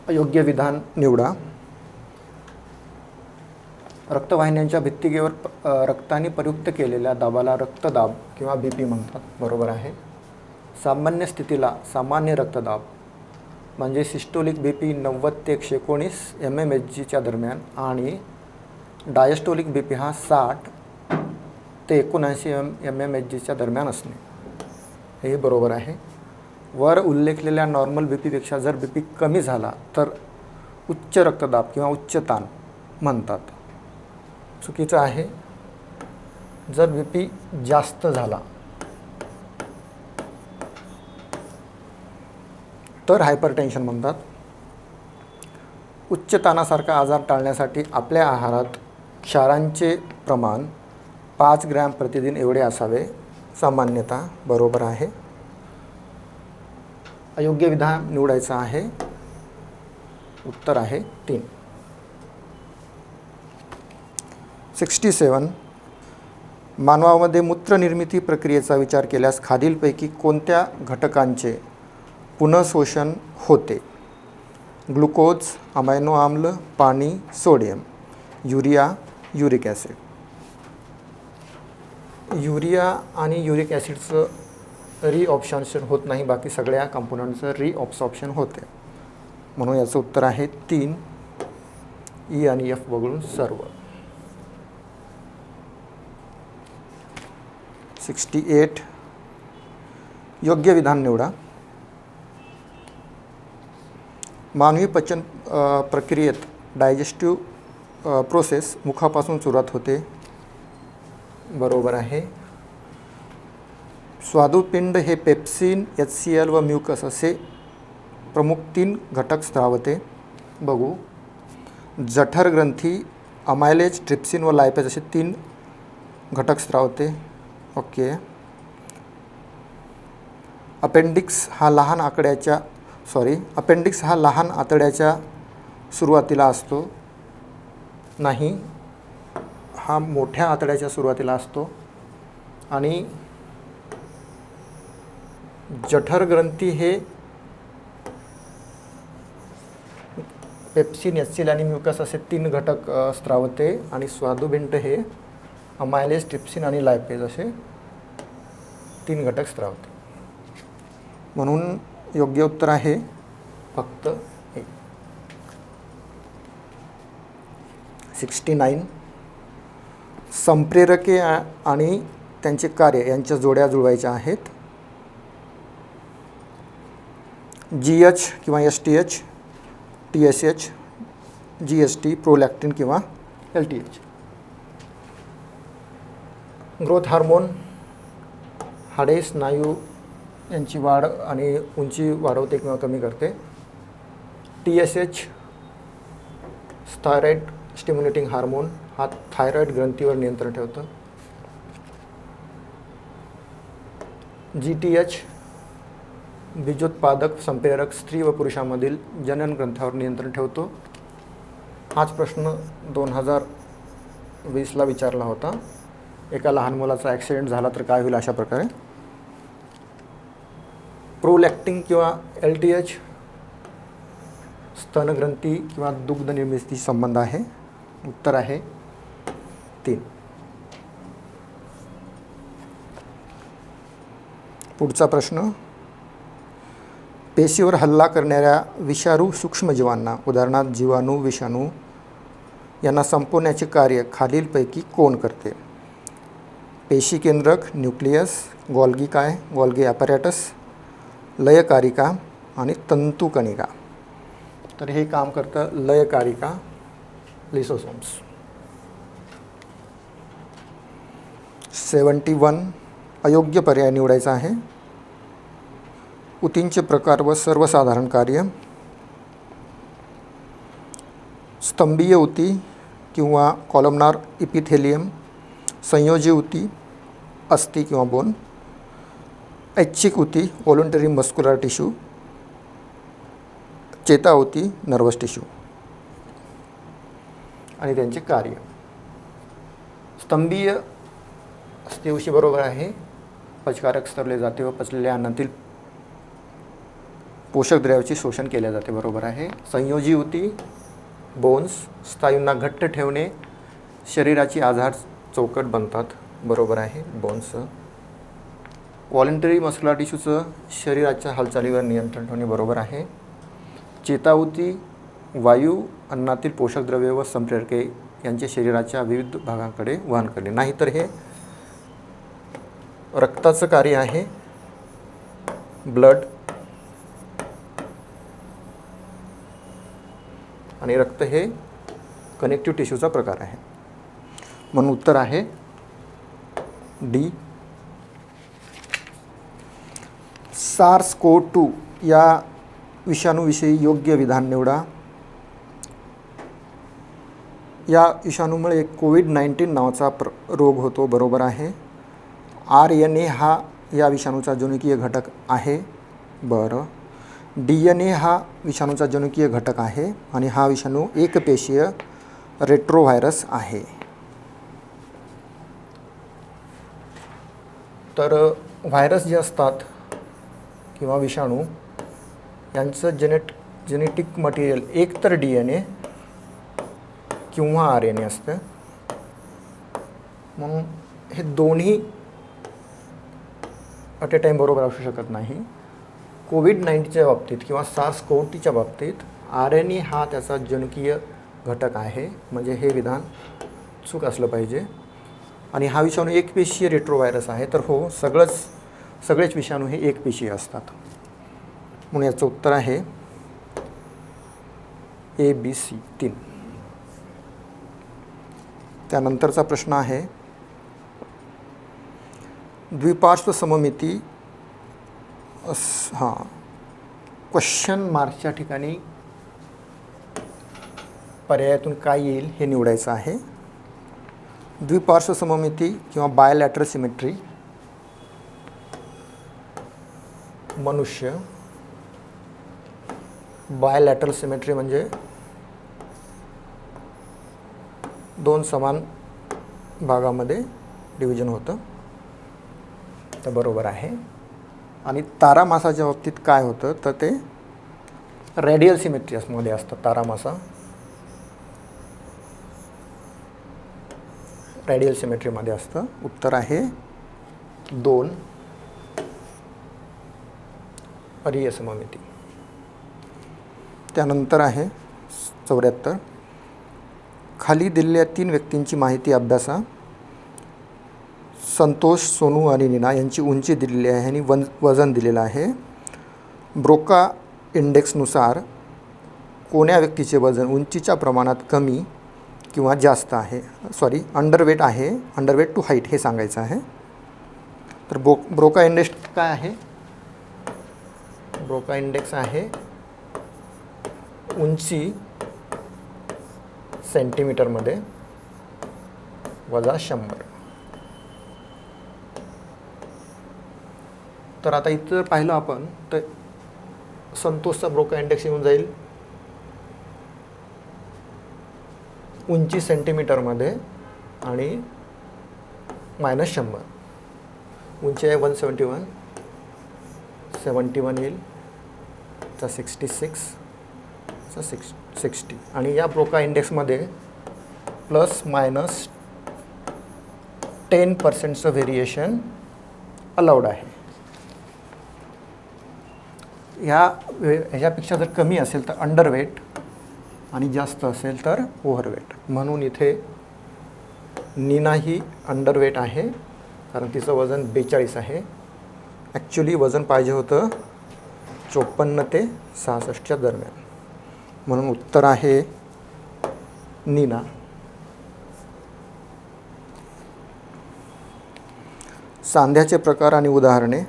योग्य विधान निवडा. रक्तवाहिन्यांच्या भित्तिकेवर रक्ताने प्रयुक्त केलेल्या दाबाला रक्तदाब किंवा BP म्हणतात. बरोबर आहे. सामान्य स्थितीला सामान्य रक्तदाब म्हणजे सिस्टोलिक BP 90 ते 119 mmHgच्या दरम्यान आणि डायस्टोलिक BP हा 60 ते 79 mmHgच्या दरम्यान असणे, हे बरोबर आहे. वर उल्लेखलेल्या नॉर्मल BPपेक्षा जर BP कमी झाला तर उच्च रक्तदाब किंवा उच्च ताण म्हणतात. चुकीचं आहे. जर BP जास्त झाला तर हायपरटेन्शन म्हणतात. उच्च ताणासारखा आजार टाळण्यासाठी आपल्या आहारात क्षारांचे प्रमाण 5 ग्रॅम प्रतिदिन एवढे असावे सामान्यतः. बरोबर आहे. अयोग्य विधान निवडायचं आहे. उत्तर आहे 3. 67. मानवामध्ये मूत्रनिर्मिती प्रक्रियेचा विचार केल्यास खालीलपैकी कोणत्या घटकांचे पुनःशोषण होते? ग्लुकोज, अमायनो आम्ल, पाणी, sodium, urea, uric acid. Urea आणि युरिक ॲसिडचं रिऑब्सॉर्प्शन होत नाही, बाकी सगळ्या कंपोनंटचं रिऑब्सॉर्प्शन होते. म्हणून याचं उत्तर आहे 3. E आणि F वगळून सर्व. 68. योग्य विधान निवडा. मानवी पचन प्रक्रियेत डायजेस्टिव्ह प्रोसेस मुखापासून सुरुवात होते. बरोबर आहे. स्वादुपिंड हे पेप्सिन, HCl व म्युकस असे प्रमुख 3 घटक स्त्रावते. बघू. जठर ग्रंथी अमायलेज, ट्रिप्सिन व लायपेज असे 3 घटक स्त्रावते. ओके. अपेंडिक्स हा लहान आतड्याच्या सुरुवातीला असतो. नाही, हा मोठ्या आतड्याच्या सुरुवातीला असतो. आणि जठर ग्रंथी हे पेप्सिन, HCl आणि म्युकस असे 3 घटक स्त्रावते. आणि स्वादुपिंड हे अमायलेज, ट्रिप्सिन आणि लायपेज असे 3 घटक स्त्रावते. म्हणून योग्य उत्तर आहे फक्त 1. 69. संप्रेरके आणि त्यांचे कार्य यांच्या जोड्या जुळवायच्या आहेत. GH किंवा STH, TSH, GST, प्रोलॅक्टिन किंवा LTH. ग्रोथ हार्मोन हाडे, स्नायू यांची वाढ आणि उंची वाढवते किंवा कमी करते. TSH थायरॉइड स्टिम्युलेटिंग हार्मोन हा थायरॉइड ग्रंथीवर नियंत्रण ठेवतं. GTH बीजोत्पादक संप्रेरक स्त्री व पुरुषांमधील जनन ग्रंथावर नियंत्रण ठेवतो. हाच प्रश्न 2020ला विचारला होता. एका लहान मुलाचा ॲक्सिडेंट झाला तर काय होईल, अशा प्रकारे. प्रोलॅक्टिन किंवा LTH स्तनग्रंथी किंवा दुग्ध निर्मितीशी संबंध आहे. उत्तर आहे 3. पुढचा प्रश्न. पेशीवर हल्ला करणाऱ्या विषारू सूक्ष्मजीवांना, उदाहरणार्थ जीवाणू, विषाणू यांना संपवण्याचे कार्य खालीलपैकी कोण करते? पेशी केंद्रक, न्यूक्लियस, गोल्गी काय, गोल्गी ॲपॅरेटस, लयकारिका आणि तंतुकणिका. तर हे काम करतं लयकारिका, लिसोसोम्स. 71. अयोग्य पर्याय निवडायचा आहे. ऊतींचे प्रकार व सर्वसाधारण कार्य. स्तंभीय ऊती किंवा कॉलमनार इपिथेलियम, संयोजी ऊती, अस्थि किंवा बोन, ऐच्छिक ऊती, व्हॉलंटरी मस्क्युलर टिश्यू, चेता ऊती, नर्वस टिश्यू. आणि त्यांचे कार्य. स्तंभीय अस्थिउशी बरोबर आहे. पचकारक स्तरले जाते व पचलेल्या अन्नातील पोषक द्रव्याचे शोषण केले जाते, बरोबर आहे. संयोजी युती, बोन्स, स्नायूंना घट्ट ठेवणे, शरीराची आधार चौकट बनतात, बरोबर आहे, बोन्स. व्हॉलेंटरी मस्क्युलर टिश्यूचं शरीराच्या हालचालीवर नियंत्रण ठेवणे, बरोबर आहे. चेतावती, वायू, अन्नातील पोषक द्रव्ये व संप्रेरके यांचे शरीराच्या विविध भागांकडे वहन करणे. नाहीतर हे रक्ताचं कार्य आहे, ब्लड, आणि रक्त हे कनेक्टिव्ह टिश्यूचा प्रकार आहे. म्हणून उत्तर आहे डी. SARS-CoV-2 या विषाणूविषयी योग्य विधान निवडा. या विषाणूमुळे कोविड-19 नावाचा रोग होतो, बरोबर आहे. RNA हा या विषाणूचा जनुकीय घटक आहे, बरं. DNA हा विषाणूचा जनुकीय घटक आहे आणि हा विषाणू एकपेशीय रेट्रोव्हायरस आहे. तर व्हायरस जे असतात किंवा विषाणू यांचं जेनेटिक मटेरियल एक तर DNA किंवा RNA असतं. म्हणून हे दोन्ही ॲट ए टाईम बरोबर असू शकत नाही. कोविड-19च्या बाबतीत किंवा SARS-CoV-2च्या बाबतीत RNA हा त्याचा जनुकीय घटक आहे, म्हणजे हे विधान चूक असलं पाहिजे. आणि हा विषाणू एकपेशीय रेट्रोव्हायरस आहे, तर हो, सगळेच विषाणू हे एकपेशीय असतात. म्हणून याचं उत्तर आहे ABC 3. त्यानंतरचा प्रश्न आहे द्विपार्श्व सममिती. क्वेश्चन मार्कच्या ठिकाणी पर्यायातून काय येईल हे निवडायचं आहे. द्विपार्श्व सममिती किंवा बायलॅटरल सिमेट्री, मनुष्य. बायलॅटरल सिमेट्री म्हणजे दोन समान भागामध्ये डिव्हिजन होतं, तर बरोबर आहे. आणि तारामासाच्या बाबतीत काय होतं, तर ते रेडियल सिमेट्रीमध्ये असतं. तारामासा रेडियल सिमेट्रीमध्ये असतं. उत्तर आहे 2, अरीय सममिती. त्यानंतर आहे 74. खाली दिलेल्या 3 व्यक्तींची माहिती अभ्यासा. संतोष, सोनू आणि नीना यांची उंची दिलेली आहे आणि वजन दिलेलं आहे. ब्रोका इंडेक्सनुसार कोण्या व्यक्तीचे वजन उंचीच्या प्रमाणात कमी किंवा जास्त आहे, अंडरवेट आहे, अंडरवेट टू हाईट हे सांगायचं आहे. तर ब्रोका इंडेक्स काय आहे? ब्रोका इंडेक्स आहे उंची सेंटीमीटरमध्ये वजा 100. तर आता इथं पाहिलं आपण तर संतोषचा ब्रोका इंडेक्स येऊन जाईल उंची सेंटीमीटरमध्ये आणि -100. उंची आहे 171, 71 येईल, तर 66, 60. आणि या ब्रोका इंडेक्समध्ये ±10% व्हेरिएशन अलाउड आहे. ह्याच्यापेक्षा जर कमी असेल तर अंडरवेट आणि जास्त असेल तर ओव्हरवेट. म्हणून इथे नीना ही अंडरवेट आहे कारण तिचं वजन 42 आहे. ॲक्च्युली वजन पाहिजे होतं 54 ते 66च्या दरम्यान. म्हणून उत्तर आहे नीना. सांध्याचे प्रकार आणि उदाहरणे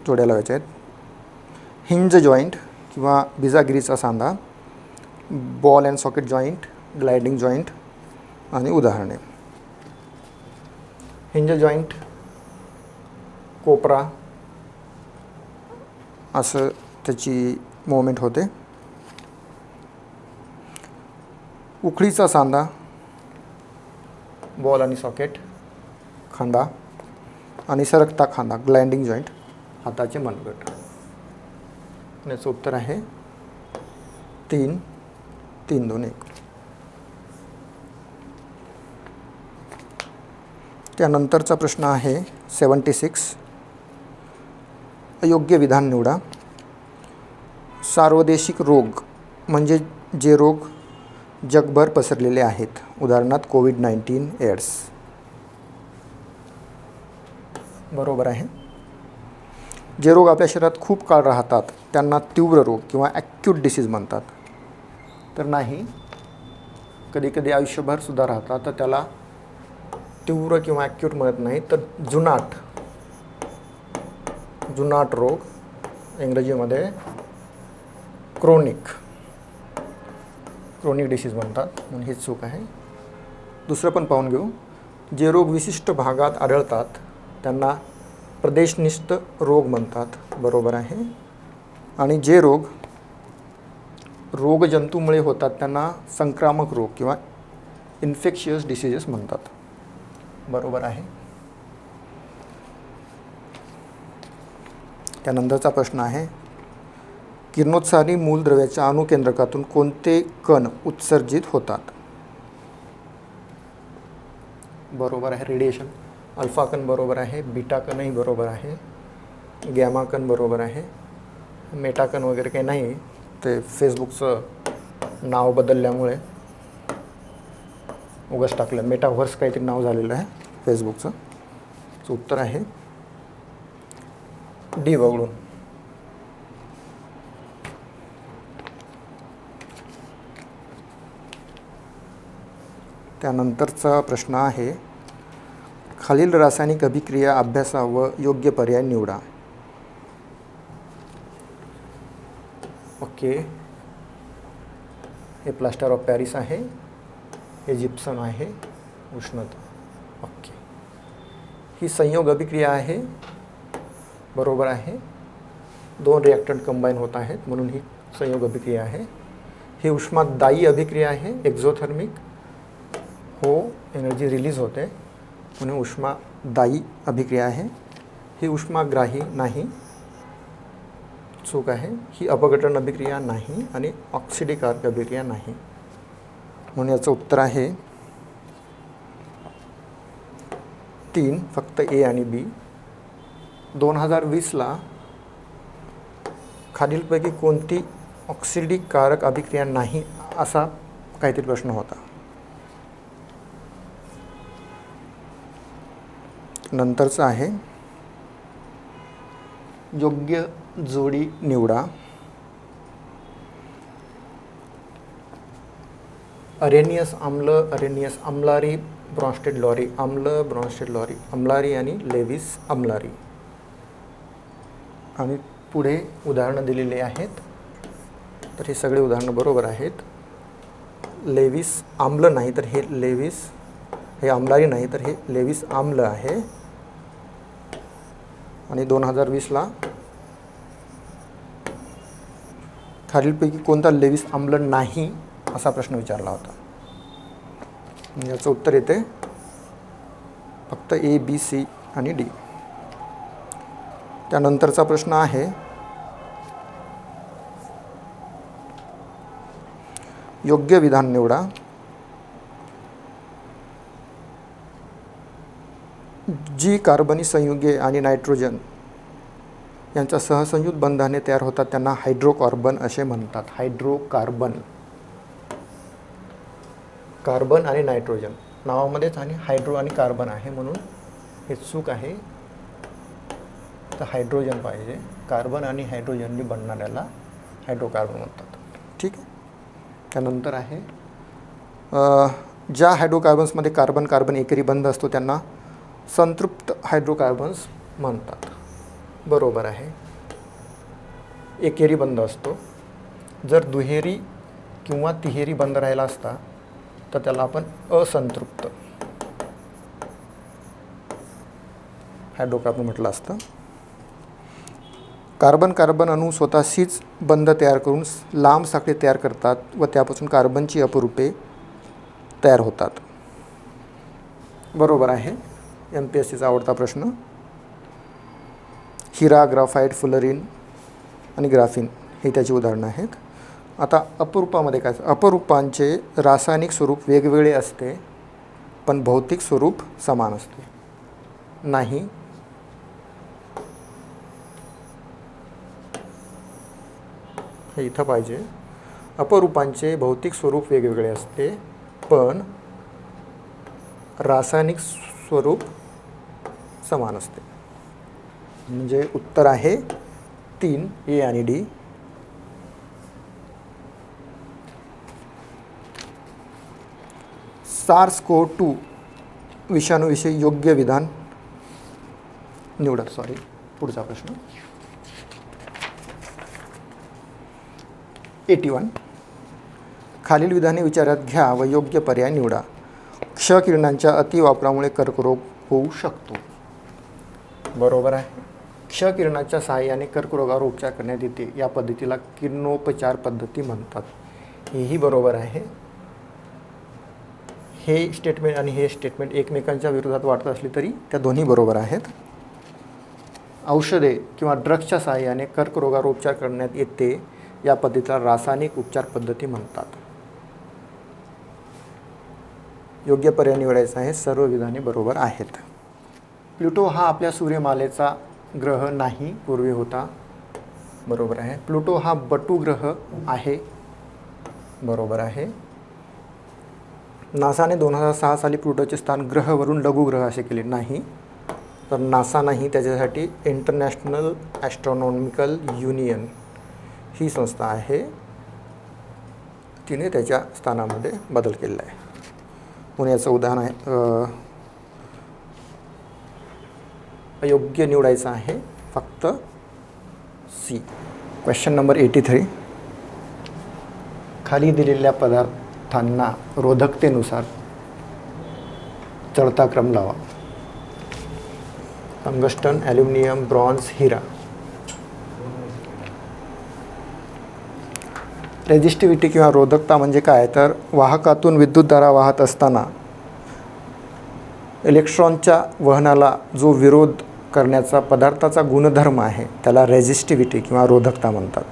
जोड्या लावायचे आहेत. हिंज जॉईंट किंवा बिजागिरीचा सांधा, ball and socket joint, gliding joint आणि उदाहरणे. हिंज जॉईंट कोपरा असं त्याची मूवमेंट होते. उखळीचा सांधा, बॉल आणि सॉकेट, खांदा आणि सरकता खांदा, ग्लायडिंग जॉईंट हाताचे मनगट. याचं उत्तर आहे 3, 3, 2, 1. त्यानंतरचा प्रश्न आहे 76. अयोग्य विधान निवडा. सार्वदेशिक रोग म्हणजे जे रोग जगभर पसरलेले आहेत, उदाहरणार्थ कोविड-19, एड्स. बरोबर आहे. जे रोग आपल्या शरीरात खूप काळ राहतात त्यांना तीव्र रोग किंवा ॲक्यूट डिसीज म्हणतात. तर नाही, कधी कधी आयुष्यभर सुद्धा राहतात, तर त्याला तीव्र किंवा ॲक्यूट म्हणत नाही, तर जुनाट रोग, इंग्रजीमध्ये क्रोनिक डिसीज म्हणतात, म्हणून ही चूक आहे. दुसरं पण पाहून घेऊ. जे रोग विशिष्ट भागात आढळतात त्यांना प्रदेशनिष्ठ रोग म्हणतात. बरोबर आहे. आणि जे रोगजंतूमुळे होतात त्यांना संक्रामक रोग किंवा इन्फेक्शियस डिसीजेस म्हणतात. बरोबर आहे. त्यानंतरचा प्रश्न आहे किरणोत्सारी मूलद्रव्याच्या अणुकेंद्रकातून कोणते कण उत्सर्जित होतात? बरोबर आहे, रेडिएशन. अल्फा कण बरोबर आहे, बीटा कणही बरोबर आहे, गॅमा कण बरोबर आहे, मेटा कण वगैरे काही नाही, ते फेसबुकचं नाव बदलल्यामुळे उगाच टाकलं. मेटाव्हर्स काहीतरी नाव झालेलं आहे फेसबुकचं. उत्तर आहे डी वगळून. त्यानंतरचा प्रश्न आहे खालील रासायनिक अभिक्रिया अभ्यासा व योग्य पर्याय निवडा. ओके, हे प्लास्टर ऑफ पॅरिस आहे, हे जिप्सम आहे, उष्णता. ओके, ही संयोग अभिक्रिया आहे. बरोबर आहे. 2 रिॲक्टंट कंबाईन होत आहेत म्हणून ही संयोग अभिक्रिया आहे. ही उष्मादायी अभिक्रिया आहे, एक्झोथर्मिक. हो, एनर्जी रिलीज होते म्हणून उष्मादायी अभिक्रिया आहे. ही उष्माग्राही नाही, चूक आहे. ही अपघटन अभिक्रिया नाही आणि ऑक्सिडीकारक अभिक्रिया नाही, म्हणून याचं उत्तर आहे 3, फक्त ए आणि बी. 2020ला खालीलपैकी कोणती ऑक्सिडीकारक अभिक्रिया नाही असा काहीतरी प्रश्न होता. नंतरचा आहे योग्य जोडी निवडा. अरेनियस आम्ल, अरेनियस आम्लारी, ब्रॉन्स्टेड लॉरी आम्ल, ब्रॉन्स्टेड लॉरी आम्लारी आणि लेविस आम्लारी. आणि पुढे उदाहरणं दिलेली आहेत, तर हे सगळे उदाहरणं बरोबर आहेत. लेविस आम्ल नाही तर हे लेविस, हे आम्लारी नाही तर हे लेविस आम्ल आहे. आणि 2020ला खालीलपैकी कोणता लेविस आम्ल नाही असा प्रश्न विचारला होता. याचं उत्तर येते फक्त ए, बी, सी आणि डी. त्यानंतरचा प्रश्न आहे योग्य विधान निवडा. जी कार्बनी संयुगे आणि नायट्रोजन यांच्या सहसंयुत बंधाने तयार होतात त्यांना हायड्रोकार्बन असे म्हणतात. हायड्रोकार्बन, कार्बन आणि नायट्रोजन नावामध्येच आणि हायड्रो आणि कार्बन आहे म्हणून हे चूक आहे. तर हायड्रोजन पाहिजे. कार्बन आणि हायड्रोजननी बनणाऱ्याला हायड्रोकार्बन म्हणतात. ठीक आहे. त्यानंतर आहे ज्या हायड्रोकार्बन्समध्ये कार्बन कार्बन एकेरी बंध असतो त्यांना संतृप्त हायड्रोकार्बन्स म्हणतात. बरोबर आहे. एकेरी बंध असतो. जर दुहेरी किंवा तिहेरी बंध राहिला असता तर त्याला आपण असंतृप्त हायड्रोकार्बन म्हटलं असतं. कार्बन कार्बन अणू स्वतःशीच बंध तयार करून लांब साखळी तयार करतात व त्यापासून कार्बनची अपरूपे तयार होतात. बरोबर आहे. MPSCचा आवडता प्रश्न. हिरा, ग्राफाईट, फुलरिन आणि ग्राफिन ही त्याची उदाहरणं आहेत. आता अपरूपामध्ये काय, अपरूपांचे रासायनिक स्वरूप वेगवेगळे असते पण भौतिक स्वरूप समान असते. नाही. हे इथं पाहिजे. अपरूपांचे भौतिक स्वरूप वेगवेगळे असते पण रासायनिक स्वरूप समान असते. म्हणजे उत्तर आहे 3 ए आणि डी. SARS-CoV-2 विषाणूविषयी योग्य विधान निवडा. पुढचा प्रश्न 81. खालील विधाने विचारात घ्या व योग्य पर्याय निवडा. क्ष किरणांच्या अतिवापरामुळे कर्करोग होऊ शकतो. बरोबर आहे. क्ष किरणाच्या सहाय्याने कर्करोगावर उपचार करण्यात येते. या पद्धतीला किरणोपचार पद्धती म्हणतात. हेही बरोबर आहे. हे स्टेटमेंट आणि हे स्टेटमेंट एकमेकांच्या विरोधात वाटत असली तरी त्या दोन्ही बरोबर आहेत. औषधे किंवा ड्रग्सच्या सहाय्याने कर्करोगावर उपचार करण्यात येते. या पद्धतीला रासायनिक उपचार पद्धती म्हणतात. योग्य पर्याय निवडायचा आहे. सर्व विधाने बरोबर आहेत. प्लुटो हा आपल्या सूर्यमालेचा ग्रह नाही, पूर्वी होता. बरोबर आहे. प्लुटो हा बटू ग्रह आहे. बरोबर आहे. नासाने 2006 साली प्लुटोचे स्थान ग्रहवरून लघुग्रह असे केले. नाही. तर नासा नाही, त्याच्यासाठी इंटरनॅशनल ॲस्ट्रॉनॉमिकल युनियन ही संस्था आहे, तिने त्याच्या स्थानामध्ये बदल केलेला आहे. म्हणून याचं उदाहरण आहे अयोग्य निवडायचं आहे फक्त सी. Question number 83. खाली दिलेल्या पदार्थांना रोधकतेनुसार चढता क्रम लावा. टंगस्टन, ॲल्युमिनियम, ब्रॉन्झ, हिरा. रेजिस्टिव्हिटी किंवा रोधकता म्हणजे काय, तर वाहकातून विद्युतधारा वाहत असताना इलेक्ट्रॉनच्या वहनाला जो विरोध करण्याचा पदार्थाचा गुणधर्म आहे त्याला रेजिस्टिव्हिटी किंवा रोधकता म्हणतात.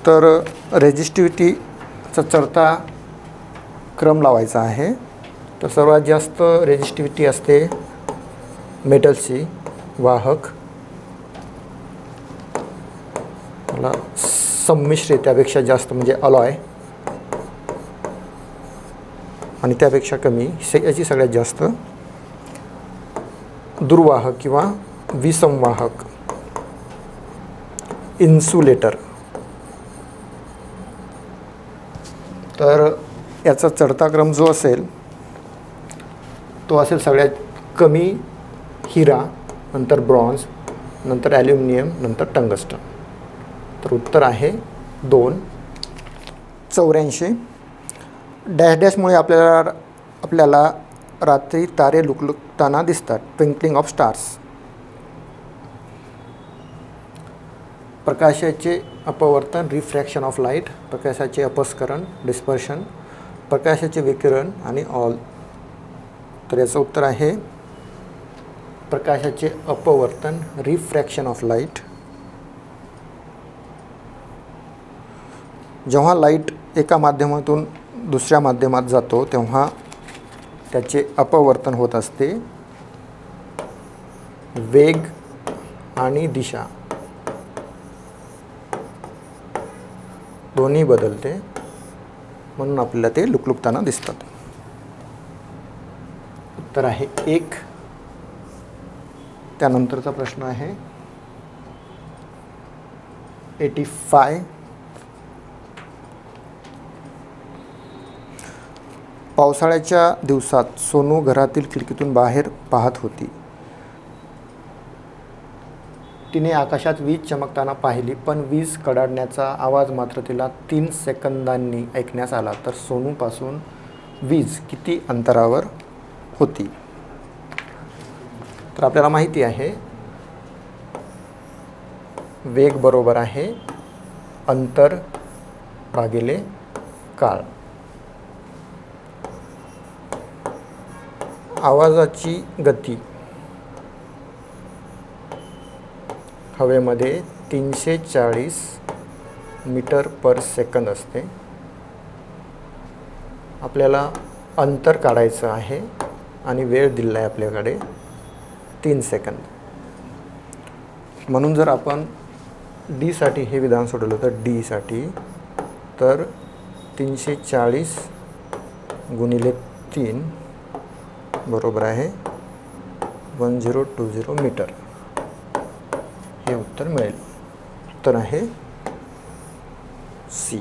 तर रेजिस्टिव्हिटीचा चढता क्रम लावायचा आहे. तर सर्वात जास्त रेजिस्टिव्हिटी असते मेटल्सची, वाहक. मला संमिश्र त्यापेक्षा जास्त म्हणजे अलॉय, आणि त्यापेक्षा कमी याची सगळ्यात जास्त दुर्वाहक किंवा विसंवाहक, इन्सुलेटर. तर याचा चढता क्रम जो असेल तो असेल सगळ्यात कमी हिरा, नंतर ब्रॉन्झ, नंतर ॲल्युमिनियम, नंतर टंगस्टन. तर उत्तर आहे 2. 84. डॅश डॅशमुळे आपल्याला रात्री तारे लुकलुकताना दिसतात. Twinkling of stars. प्रकाशाचे अपवर्तन, रिफ्रॅक्शन ऑफ लाईट. प्रकाशाचे अपस्करण, डिस्पर्शन. प्रकाशाचे विकिरण आणि ऑल. तर याचं उत्तर आहे प्रकाशाचे अपवर्तन, रिफ्रॅक्शन ऑफ लाईट. जेव्हा लाईट एका माध्यमातून दुसऱ्या माध्यमात जातो तेव्हा त्याचे अपवर्तन होत असते. वेग आणि दिशा दोन्ही बदलते, म्हणून आपल्याला ते लुकलुकताना दिसतात. उत्तर आहे 1. त्यानंतरचा प्रश्न आहे 85. पावसाळ्याच्या दिवसात सोनू घरातील खिडकीतून बाहेर पाहत होती. तिने आकाशात वीज चमकताना पाहिली, पण वीज कडाडण्याचा आवाज मात्र तिला 3 सेकंदांनी ऐकण्यास आला. तर सोनूपासून वीज किती अंतरावर होती? तर आपल्याला माहिती आहे वेग बरोबर आहे अंतर भागिले काळ. आवाजाची गती हवेमध्ये 340 मीटर पर सेकंद असते. आपल्याला अंतर काढायचं आहे आणि वेळ दिलेला आहे आपल्याकडे 3 सेकंद. म्हणून जर आपण डीसाठी हे विधान सोडवलं तर डीसाठी तर 340 गुणिले 3 बरोबर आहे 1020 मीटर. हे उत्तर मिळेल. उत्तर आहे सी.